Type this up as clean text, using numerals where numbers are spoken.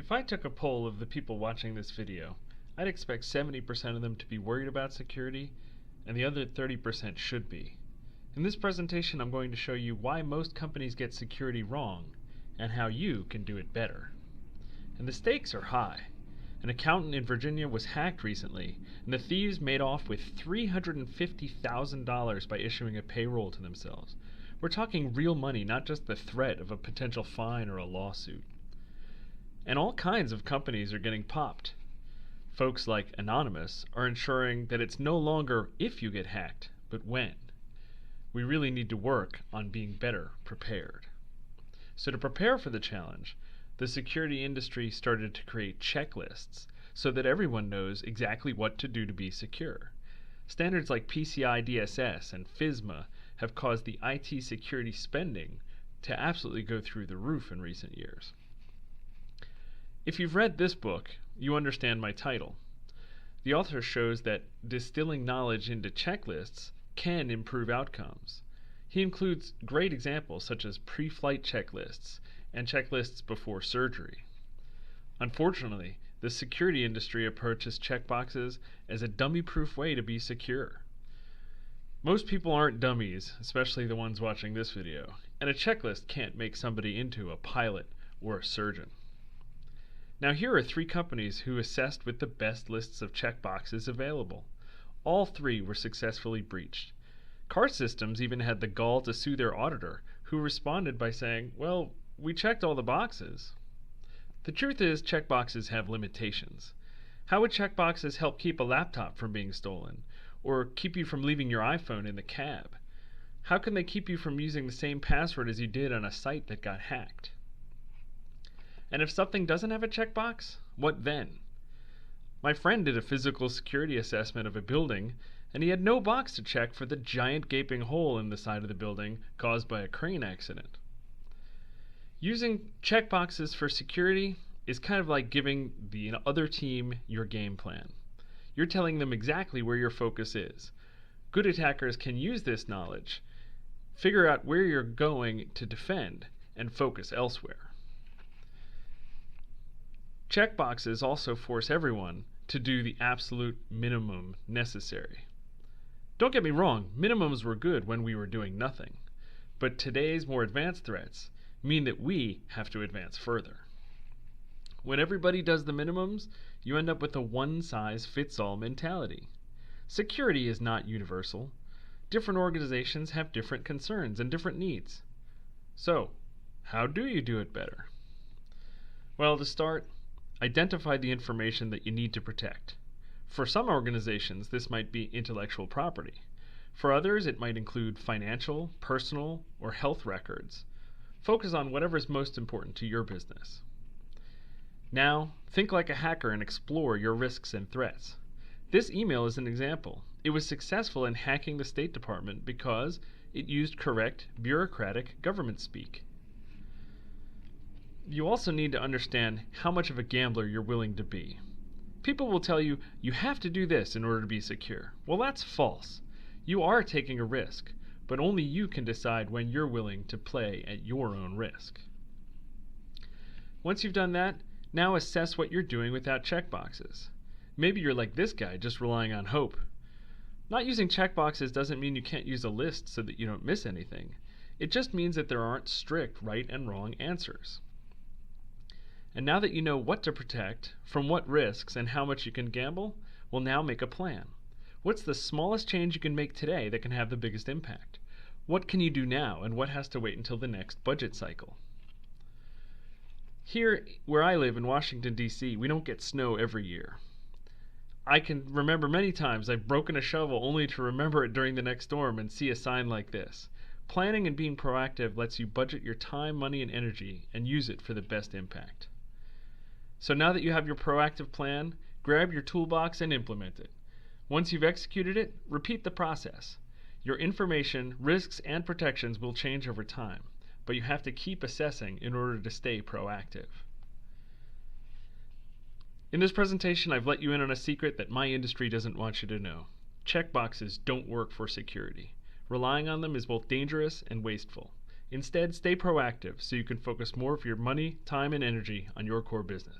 If I took a poll of the people watching this video, I'd expect 70% of them to be worried about security, and the other 30% should be. In this presentation, I'm going to show you why most companies get security wrong, and how you can do it better. And the stakes are high. An accountant in Virginia was hacked recently, and the thieves made off with $350,000 by issuing a payroll to themselves. We're talking real money, not just the threat of a potential fine or a lawsuit. And all kinds of companies are getting popped. Folks like Anonymous are ensuring that it's no longer if you get hacked, but when. We really need to work on being better prepared. So to prepare for the challenge, the security industry started to create checklists so that everyone knows exactly what to do to be secure. Standards like PCI DSS and FISMA have caused the IT security spending to absolutely go through the roof in recent years. If you've read this book, you understand my title. The author shows that distilling knowledge into checklists can improve outcomes. He includes great examples such as pre-flight checklists and checklists before surgery. Unfortunately, the security industry approaches checkboxes as a dummy-proof way to be secure. Most people aren't dummies, especially the ones watching this video, and a checklist can't make somebody into a pilot or a surgeon. Now here are 3 companies who assessed with the best lists of checkboxes available. All 3 were successfully breached. Car Systems even had the gall to sue their auditor, who responded by saying, "Well, we checked all the boxes." The truth is, checkboxes have limitations. How would checkboxes help keep a laptop from being stolen, or keep you from leaving your iPhone in the cab? How can they keep you from using the same password as you did on a site that got hacked? And if something doesn't have a checkbox, what then? My friend did a physical security assessment of a building, and he had no box to check for the giant gaping hole in the side of the building caused by a crane accident. Using checkboxes for security is kind of like giving the other team your game plan. You're telling them exactly where your focus is. Good attackers can use this knowledge, figure out where you're going to defend, and focus elsewhere. Checkboxes also force everyone to do the absolute minimum necessary. Don't get me wrong, minimums were good when we were doing nothing, but today's more advanced threats mean that we have to advance further. When everybody does the minimums, you end up with a one-size-fits-all mentality. Security is not universal. Different organizations have different concerns and different needs. So, how do you do it better? Well, to start, identify the information that you need to protect. For some organizations, this might be intellectual property. For others, it might include financial, personal, or health records. Focus on whatever is most important to your business. Now, think like a hacker and explore your risks and threats. This email is an example. It was successful in hacking the State Department because it used correct, bureaucratic government speak. You also need to understand how much of a gambler you're willing to be. People will tell you, you have to do this in order to be secure. Well, that's false. You are taking a risk, but only you can decide when you're willing to play at your own risk. Once you've done that, now assess what you're doing without checkboxes. Maybe you're like this guy, just relying on hope. Not using checkboxes doesn't mean you can't use a list so that you don't miss anything. It just means that there aren't strict right and wrong answers. And now that you know what to protect, from what risks, and how much you can gamble, we'll now make a plan. What's the smallest change you can make today that can have the biggest impact? What can you do now, and what has to wait until the next budget cycle? Here, where I live in Washington, D.C., we don't get snow every year. I can remember many times I've broken a shovel only to remember it during the next storm and see a sign like this. Planning and being proactive lets you budget your time, money, and energy and use it for the best impact. So now that you have your proactive plan, grab your toolbox and implement it. Once you've executed it, repeat the process. Your information, risks, and protections will change over time, but you have to keep assessing in order to stay proactive. In this presentation, I've let you in on a secret that my industry doesn't want you to know. Checkboxes don't work for security. Relying on them is both dangerous and wasteful. Instead, stay proactive so you can focus more of your money, time, and energy on your core business.